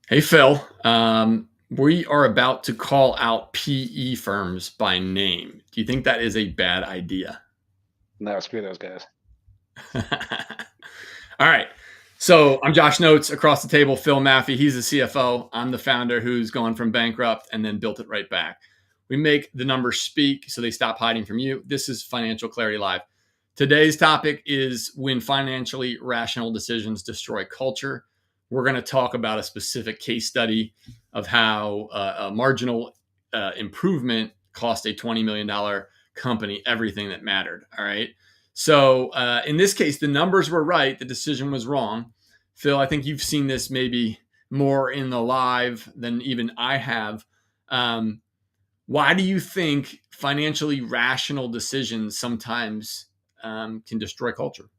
Hey, Phil. We are about to call out PE firms by name. Do you think that is a bad idea? No, screw those guys. All right. So I'm Josh Notes across the table. Phil Maffei, he's the CFO. I'm the founder who's gone from bankrupt and then built it right back. We make the numbers speak so they stop hiding from you. This is Financial Clarity Live. Today's topic is when financially rational decisions destroy culture. We're going to talk about a specific case study of how a marginal improvement cost a $20 million company everything that mattered. All right. So in this case, the numbers were right. The decision was wrong. Phil, I think you've seen this maybe more in the live than even I have. Um, why do you think financially rational decisions sometimes can destroy culture?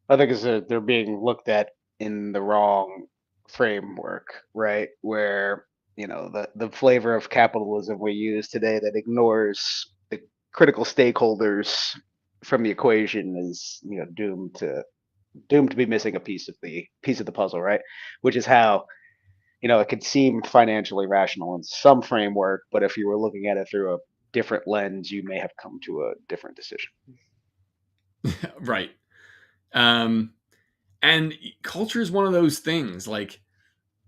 I think they're being looked at in the wrong framework, right? Where, the flavor of capitalism we use today that ignores the critical stakeholders from the equation is, doomed to be missing a piece of the puzzle, right? Which is how, it could seem financially rational in some framework, but if you were looking at it through a different lens, you may have come to a different decision. Right. Um, and culture is one of those things. Like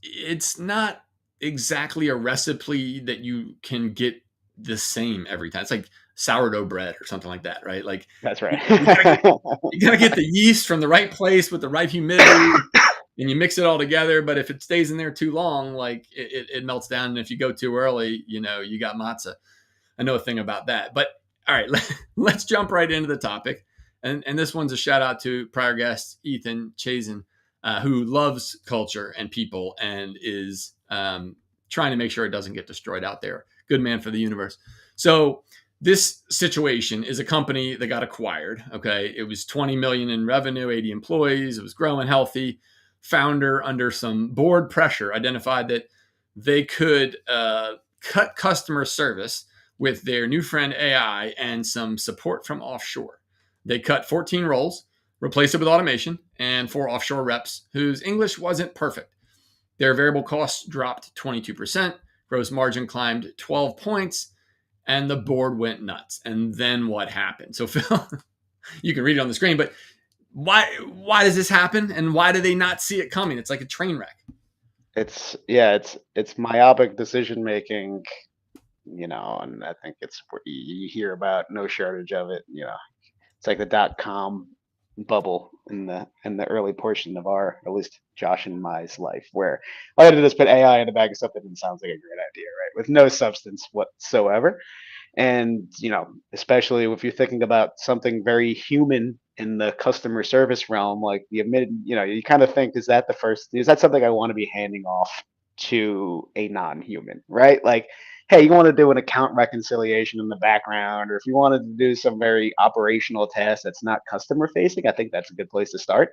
it's not exactly a recipe that you can get the same every time. It's like sourdough bread or something like that, right? Like That's you, right. you gotta get you gotta get the yeast from the right place with the right humidity, and you mix it all together. But if it stays in there too long, like it melts down. And if you go too early, you got matzah. I know a thing about that. But all right, let's jump right into the topic. And this one's a shout out to prior guest Ethan Chazen, who loves culture and people and is trying to make sure it doesn't get destroyed out there. Good man for the universe. So this situation is a company that got acquired. Okay, it was 20 million in revenue, 80 employees. It was growing healthy. Founder, under some board pressure, identified that they could cut customer service with their new friend AI and some support from offshore. They cut 14 roles, replaced it with automation, and 4 offshore reps whose English wasn't perfect. Their variable costs dropped 22%, gross margin climbed 12 points, and the board went nuts. And then what happened? So, Phil, you can read it on the screen, but why does this happen? And why do they not see it coming? It's like a train wreck. It's myopic decision making, and I think it's what you hear about, no shortage of it. It's like the .com bubble in the early portion of our, at least Josh and my's life, where all I had to do is put AI in the bag of stuff that didn't sound like a great idea, right? With no substance whatsoever. And, especially if you're thinking about something very human in the customer service realm, like the admitted, you kind of think, is that something I want to be handing off to a non-human, right? Like, hey, you want to do an account reconciliation in the background, or if you wanted to do some very operational task that's not customer facing, I think that's a good place to start.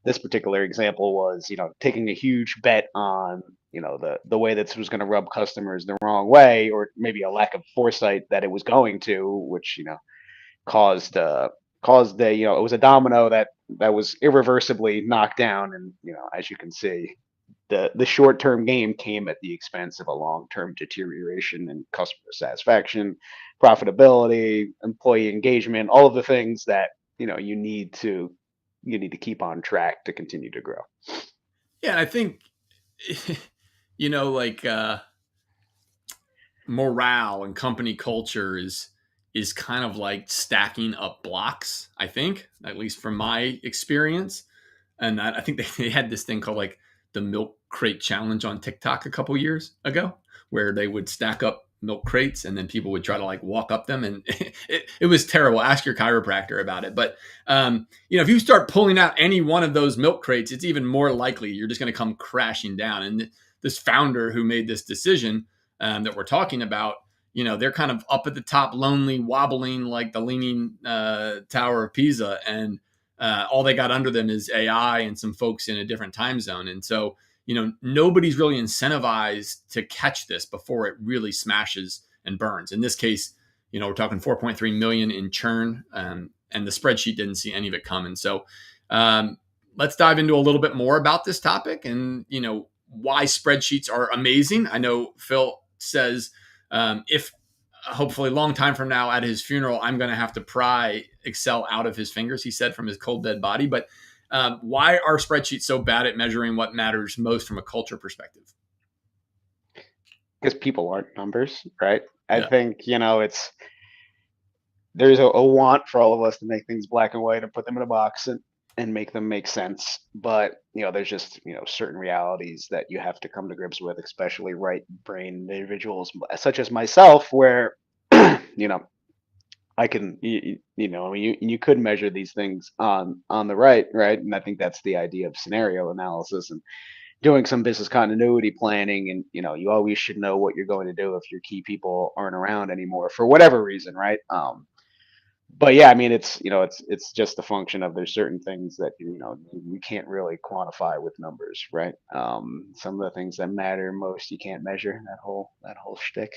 This particular example was, taking a huge bet on, the way that this was going to rub customers the wrong way, or maybe a lack of foresight that it was going to, which, caused it was a domino that was irreversibly knocked down. And, as you can see, the short term game came at the expense of a long term deterioration in customer satisfaction, profitability, employee engagement, all of the things that, you need to keep on track to continue to grow. Yeah, I think, like morale and company culture is kind of like stacking up blocks. I think, at least from my experience, and I think they had this thing called like the milk crate challenge on TikTok a couple years ago, where they would stack up milk crates and then people would try to like walk up them, and it was terrible. Ask your chiropractor about it. But if you start pulling out any one of those milk crates, it's even more likely you're just going to come crashing down. And this founder who made this decision that we're talking about, they're kind of up at the top, lonely, wobbling like the leaning Tower of Pisa, and all they got under them is AI and some folks in a different time zone. And so, nobody's really incentivized to catch this before it really smashes and burns. In this case, we're talking 4.3 million in churn, and the spreadsheet didn't see any of it coming. So let's dive into a little bit more about this topic and, why spreadsheets are amazing. I know Phil says if hopefully a long time from now at his funeral, I'm going to have to pry Excel out of his fingers, he said, from his cold, dead body. But why are spreadsheets so bad at measuring what matters most from a culture perspective? Because people aren't numbers, right? I Yeah. think, there's a want for all of us to make things black and white and put them in a box and make them make sense. But, there's just, certain realities that you have to come to grips with, especially right brain individuals such as myself, where, I can, you could measure these things on the right, right? And I think that's the idea of scenario analysis and doing some business continuity planning. And, you always should know what you're going to do if your key people aren't around anymore for whatever reason, right? But yeah, I mean, it's just a function of there's certain things that you can't really quantify with numbers, right? Some of the things that matter most you can't measure, that whole shtick.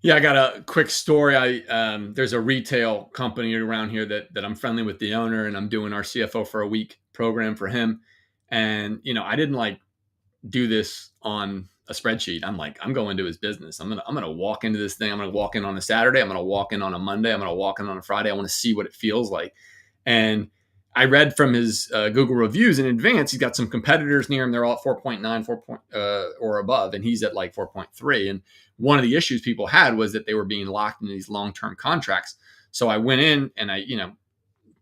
Yeah, I got a quick story. There's a retail company around here that I'm friendly with the owner, and I'm doing our CFO for a week program for him. And I didn't like do this on a spreadsheet. I'm going to his business. I'm gonna walk into this thing. I'm gonna walk in on a Saturday. I'm gonna walk in on a Monday. I'm gonna walk in on a Friday. I want to see what it feels like. And I read from his Google reviews in advance. He's got some competitors near him. They're all at 4.9, or above, and he's at like 4.3. And one of the issues people had was that they were being locked into these long-term contracts. So I went in and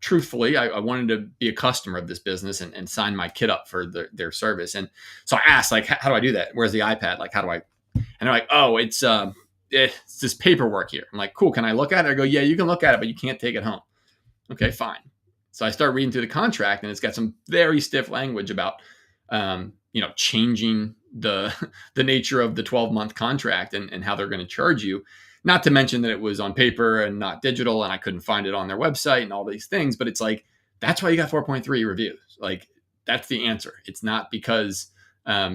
truthfully, I wanted to be a customer of this business and sign my kid up for their service. And so I asked, like, how do I do that? Where's the iPad? Like, how do I? And they're like, oh, it's this paperwork here. I'm like, cool. Can I look at it? I go, yeah, you can look at it, but you can't take it home. Okay, fine. So I start reading through the contract, and it's got some very stiff language about, changing the nature of the 12-month contract and how they're going to charge you. Not to mention that it was on paper and not digital, and I couldn't find it on their website and all these things. But it's like, that's why you got 4.3 reviews. Like, that's the answer. It's not because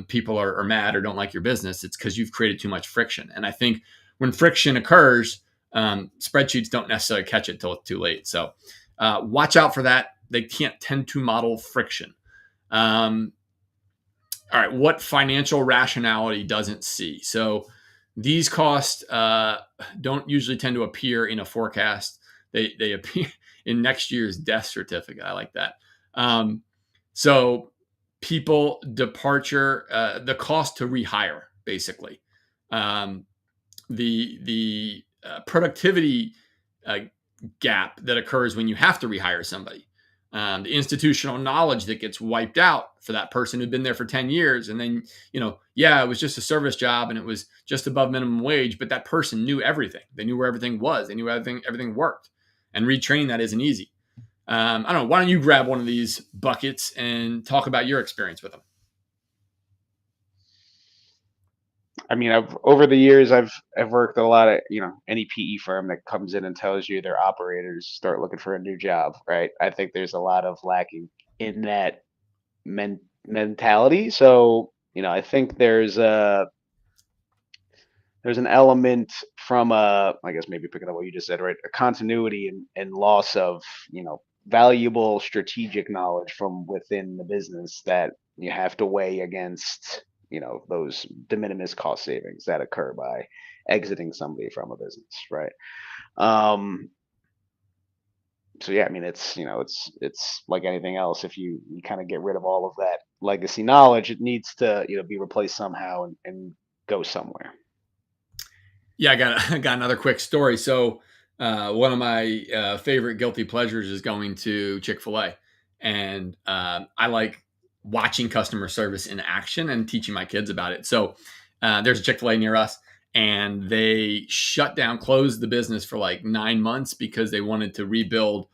people are mad or don't like your business. It's because you've created too much friction. And I think when friction occurs, spreadsheets don't necessarily catch it till it's too late. So watch out for that. They can't tend to model friction. All right, what financial rationality doesn't see? So these costs don't usually tend to appear in a forecast. They appear in next year's death certificate. I like that. So people departure, the cost to rehire, basically. The productivity gap that occurs when you have to rehire somebody. The institutional knowledge that gets wiped out for that person who'd been there for 10 years. And then, it was just a service job and it was just above minimum wage, but that person knew everything. They knew where everything was. They knew everything worked. And retraining that isn't easy. I don't know. Why don't you grab one of these buckets and talk about your experience with them? I mean, over the years, I've worked at a lot of, any PE firm that comes in and tells you their operators start looking for a new job, right? I think there's a lot of lacking in that mentality. So, I think there's an element from I guess maybe picking up what you just said, right? A continuity and loss of, valuable strategic knowledge from within the business that you have to weigh against, those de minimis cost savings that occur by exiting somebody from a business, right? So yeah, I mean, it's like anything else. If you kind of get rid of all of that legacy knowledge, it needs to, be replaced somehow and go somewhere. Yeah, I got another quick story. So one of my favorite guilty pleasures is going to Chick-fil-A. And I like watching customer service in action and teaching my kids about it. So there's a Chick-fil-A near us, and they closed the business for like 9 months because they wanted to rebuild,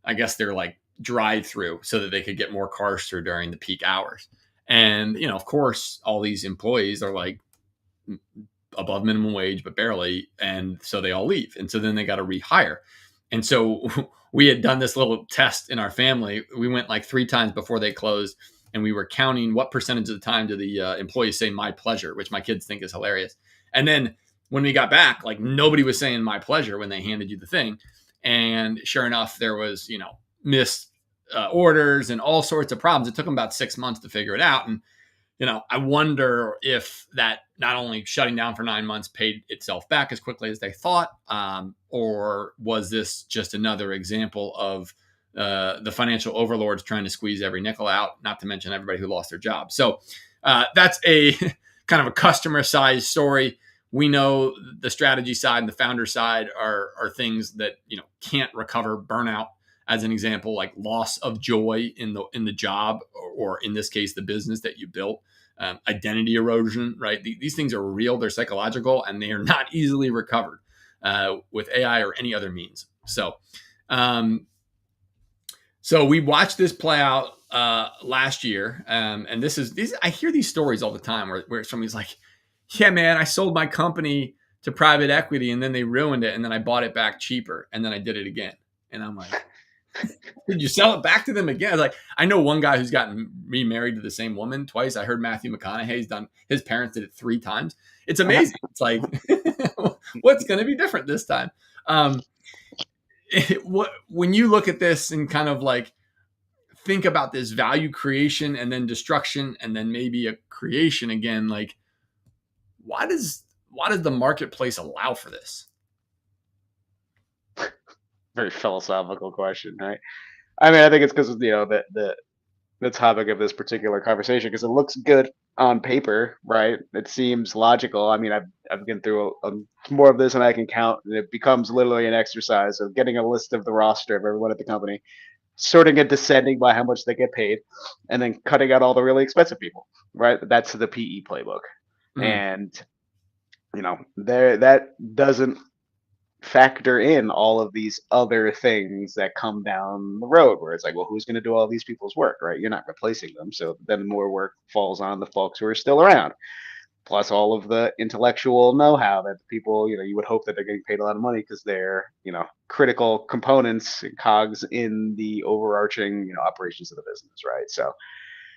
I guess, their like drive-through so that they could get more cars through during the peak hours. And, of course, all these employees are like above minimum wage, but barely. And so they all leave. And so then they got to rehire. And so we had done this little test in our family. We went like 3 times before they closed, and we were counting what percentage of the time do the employees say "my pleasure," which my kids think is hilarious. And then when we got back, like nobody was saying "my pleasure" when they handed you the thing. And sure enough, there was, missed orders and all sorts of problems. It took them about 6 months to figure it out. And I wonder if that not only shutting down for 9 months paid itself back as quickly as they thought, or was this just another example of the financial overlords trying to squeeze every nickel out, not to mention everybody who lost their job. So that's a kind of a customer size story. We know the strategy side and the founder side are things that can't recover. Burnout, as an example, like loss of joy in the job, or in this case, the business that you built. Identity erosion, right? These things are real, they're psychological, and they are not easily recovered with AI or any other means. So we watched this play out last year, and I hear these stories all the time where somebody's like, "Yeah, man, I sold my company to private equity, and then they ruined it, and then I bought it back cheaper, and then I did it again." And I'm like, did you sell it back to them again? Like, I know one guy who's gotten remarried to the same woman twice. I heard Matthew McConaughey's done, his parents did it 3 times. It's amazing. It's like, what's going to be different this time? When you look at this and kind of like think about this value creation and then destruction and then maybe a creation again, like, why does the marketplace allow for this? Very philosophical question, right? I mean, I think it's because the topic of this particular conversation, because it looks good on paper, right? It seems logical. I mean, I've been through more of this than I can count, and it becomes literally an exercise of getting a list of the roster of everyone at the company, sorting and descending by how much they get paid, and then cutting out all the really expensive people, right? That's the PE playbook. And there, that doesn't factor in all of these other things that come down the road, where it's like, well, who's going to do all these people's work, right? You're not replacing them, so then more work falls on the folks who are still around, plus all of the intellectual know-how that people, you would hope that they're getting paid a lot of money because they're, critical components, cogs in the overarching, operations of the business, right? So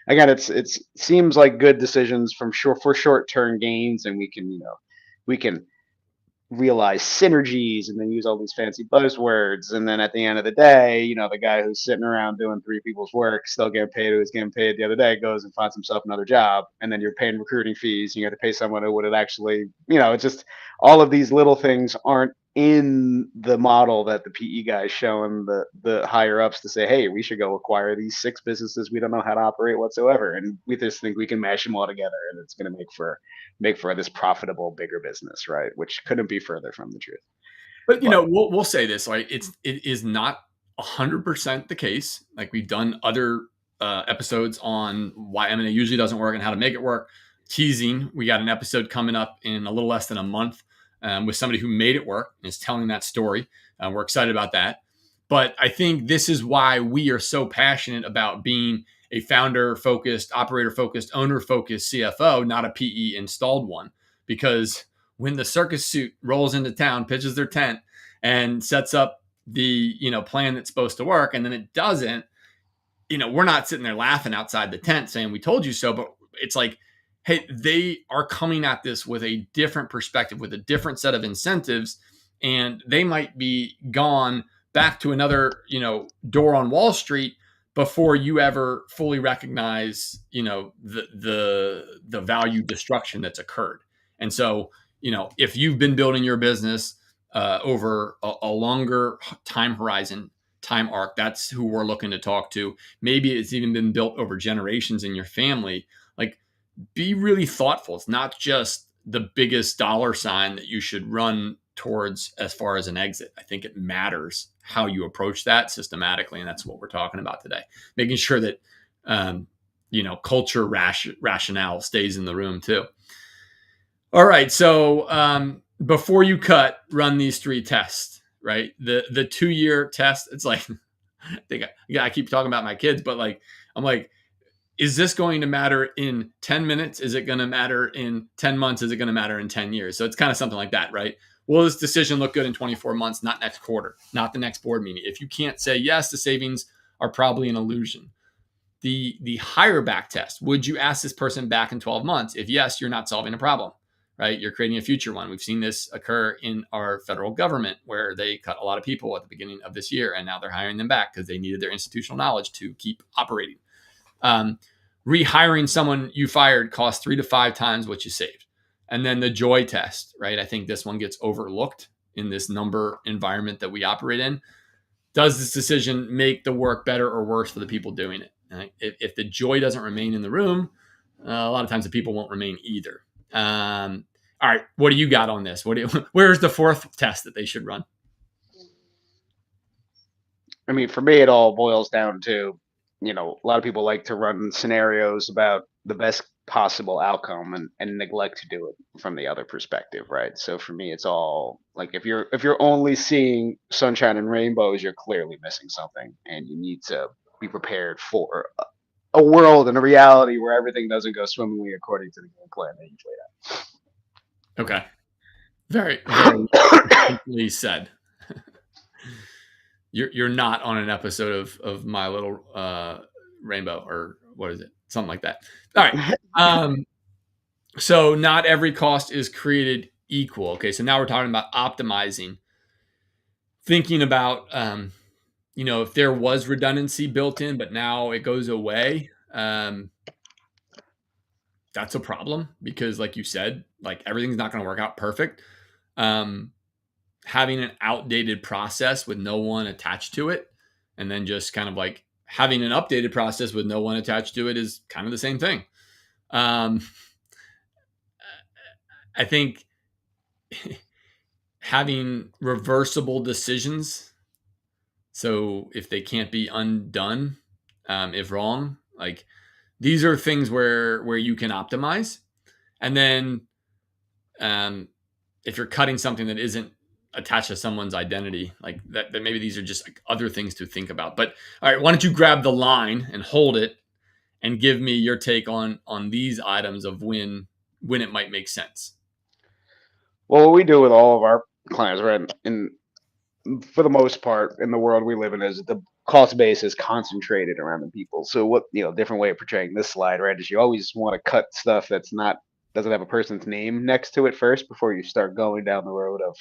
again, it seems like good decisions for short-term gains, and we can realize synergies and then use all these fancy buzzwords. And then at the end of the day, the guy who's sitting around doing 3 people's work, still getting paid, who was getting paid the other day, goes and finds himself another job. And then you're paying recruiting fees. You got to pay someone who would have actually, it's just all of these little things aren't in the model that the PE guys showing the higher ups to say, hey, we should go acquire these 6 businesses we don't know how to operate whatsoever. And we just think we can mash them all together and it's going to make for this profitable, bigger business, right? Which couldn't be further from the truth. But we'll say this, like, it is not 100% the case. Like, we've done other episodes on why M&A usually doesn't work and how to make it work. Teasing, we got an episode coming up in a little less than a month with somebody who made it work and is telling that story. We're excited about that. But I think this is why we are so passionate about being a founder-focused, operator-focused, owner-focused CFO, not a PE installed one. Because when the circus suit rolls into town, pitches their tent, and sets up the plan that's supposed to work, and then it doesn't, we're not sitting there laughing outside the tent saying we told you so. But it's like, hey, they are coming at this with a different perspective, with a different set of incentives, and they might be gone back to another door on Wall Street before you ever fully recognize the value destruction that's occurred. And so if you've been building your business over a longer time horizon, time arc, that's who we're looking to talk to. Maybe it's even been built over generations in your family. Like, be really thoughtful. It's not just the biggest dollar sign that you should run towards as far as an exit. I think it matters how you approach that systematically. And that's what we're talking about today, making sure that, culture rationale stays in the room too. All right. So before you cut, run these 3 tests, right? The 2-year test. It's like, I keep talking about my kids, but like, I'm like, is this going to matter in 10 minutes? Is it going to matter in 10 months? Is it going to matter in 10 years? So it's kind of something like that, right? Will this decision look good in 24 months, not next quarter, not the next board meeting? If you can't say yes, the savings are probably an illusion. The higher back test, would you ask this person back in 12 months? If yes, you're not solving a problem, right? You're creating a future one. We've seen this occur in our federal government where they cut a lot of people at the beginning of this year, and now they're hiring them back because they needed their institutional knowledge to keep operating. rehiring someone you fired costs 3 to 5 times what you saved. And then the joy test, right? I think this one gets overlooked in this number environment that we operate in. Does this decision make the work better or worse for the people doing it? Right? If the joy doesn't remain in the room, a lot of times the people won't remain either. All right, what do you got on this? Where's the fourth test that they should run? I mean, for me, it all boils down to, a lot of people like to run scenarios about the best possible outcome and neglect to do it from the other perspective, right? So for me, it's all like if you're only seeing sunshine and rainbows, you're clearly missing something, and you need to be prepared for a world and a reality where everything doesn't go swimmingly according to the game plan that you've laid out. Okay. Very, very simply said. You're not on an episode of My Little Rainbow, or what is it? Something like that. All right. So not every cost is created equal. Okay. So now we're talking about optimizing, thinking about, if there was redundancy built in, but now it goes away. That's a problem because, like you said, like everything's not going to work out perfect. Having an outdated process with no one attached to it, and then just kind of like having an updated process with no one attached to it is kind of the same thing. I think having reversible decisions, so if they can't be undone, if wrong, like these are things where you can optimize. And then if you're cutting something that isn't attached to someone's identity, like that maybe these are just like other things to think about. But all right, why don't you grab the line and hold it and give me your take on these items of when it might make sense. Well, what we do with all of our clients, right, for the most part in the world we live in, is the cost base is concentrated around the people. So what, different way of portraying this slide, right, is you always want to cut stuff that's not doesn't have a person's name next to it first before you start going down the road of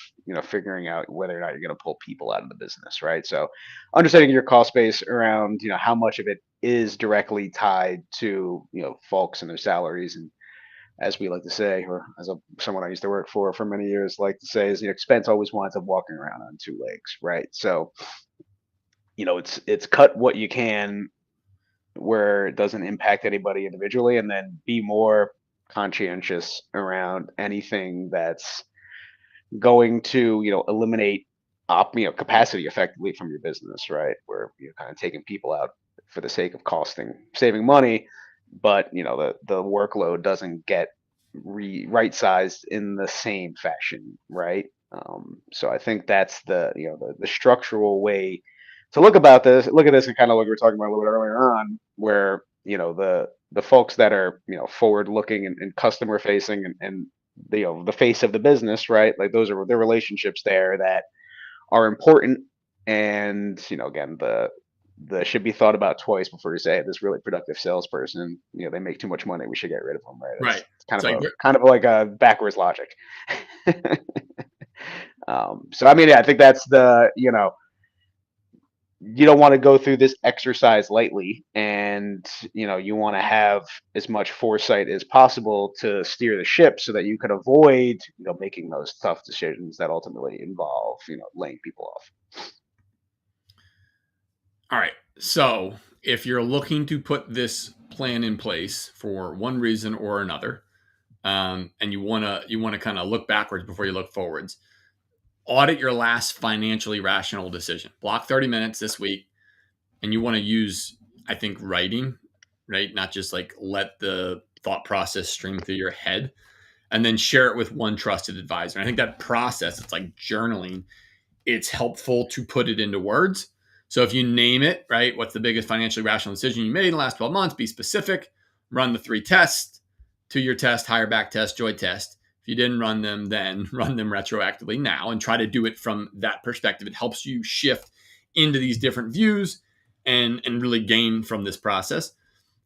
figuring out whether or not you're going to pull people out of the business, right? So understanding your cost base around how much of it is directly tied to folks and their salaries, and as we like to say, or as someone I used to work for many years like to say, is expense always winds up walking around on two legs, right? So it's cut what you can where it doesn't impact anybody individually, and then be more conscientious around anything that's going to eliminate capacity effectively from your business, right? Where you're kind of taking people out for the sake of saving money, but the workload doesn't get right sized in the same fashion, right? So I think that's the structural way to look at this, and kind of like we were talking about a little bit earlier on, where the folks that are forward looking and customer facing, and the face of the business, right? Like those are the relationships there that are important, and again, the should be thought about twice before you say, hey, this really productive salesperson, they make too much money, we should get rid of them, right? Right. It's kind of like a backwards logic. So I mean, yeah, I think that's you don't want to go through this exercise lightly, and you want to have as much foresight as possible to steer the ship so that you could avoid making those tough decisions that ultimately involve laying people off. All right. So if you're looking to put this plan in place for one reason or another, and you want to kind of look backwards before you look forwards, audit your last financially rational decision. Block 30 minutes this week, and you want to use, I think, writing, right? Not just like let the thought process stream through your head, and then share it with one trusted advisor. And I think that process, it's like journaling. It's helpful to put it into words. So if you name it, right, what's the biggest financially rational decision you made in the last 12 months? Be specific. Run the 3 tests: 2-year test, higher back test, joy test. If you didn't run them, then run them retroactively now and try to do it from that perspective. It helps you shift into these different views and really gain from this process.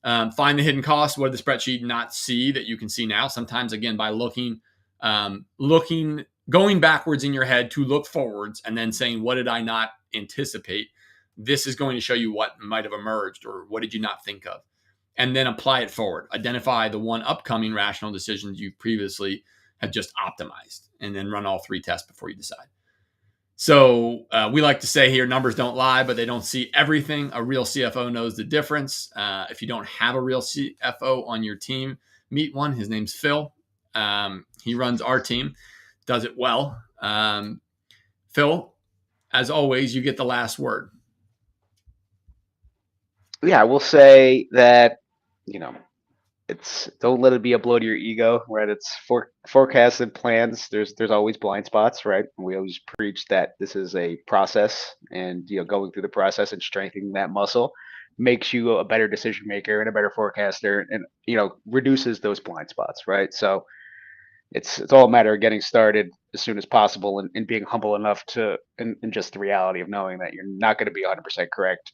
Find the hidden costs. What did the spreadsheet not see that you can see now? Sometimes, again, by looking, going backwards in your head to look forwards, and then saying, what did I not anticipate? This is going to show you what might have emerged, or what did you not think of? and then apply it forward. Identify the one upcoming rational decisions you previously have just optimized, and then run all 3 tests before you decide. So we like to say here, numbers don't lie, but they don't see everything. A real CFO knows the difference. If you don't have a real CFO on your team, meet one. His name's Phil. He runs our team, does it well. Phil, as always, you get the last word. Yeah, I will say that, it's, don't let it be a blow to your ego, right? It's forecasted plans. There's always blind spots, right? We always preach that this is a process, and going through the process and strengthening that muscle makes you a better decision maker and a better forecaster, and reduces those blind spots, right? So it's all a matter of getting started as soon as possible, and being humble enough to, and just the reality of knowing that you're not going to be 100% correct,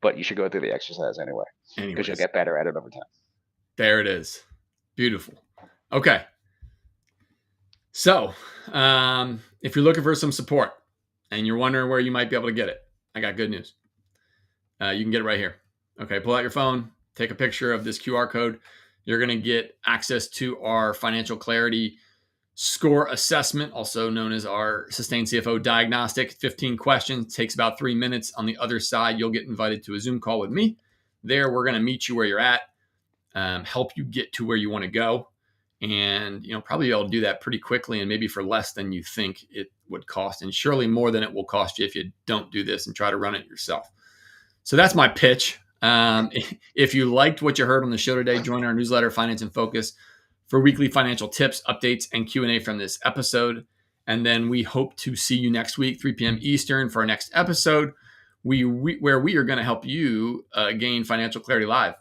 but you should go through the exercise anyway, because you'll get better at it over time. There it is. Beautiful. Okay. So if you're looking for some support and you're wondering where you might be able to get it, I got good news. You can get it right here. Okay. Pull out your phone, take a picture of this QR code. You're going to get access to our financial clarity score assessment, also known as our Sustained CFO diagnostic. 15 questions, takes about 3 minutes. On the other side, you'll get invited to a Zoom call with me. There, we're going to meet you where you're at, help you get to where you want to go. And, probably be able to do that pretty quickly, and maybe for less than you think it would cost, and surely more than it will cost you if you don't do this and try to run it yourself. So that's my pitch. If you liked what you heard on the show today, join our newsletter, Finance in Focus, for weekly financial tips, updates, and Q&A from this episode. And then we hope to see you next week, 3 p.m. Eastern, for our next episode, where we are going to help you gain financial clarity live.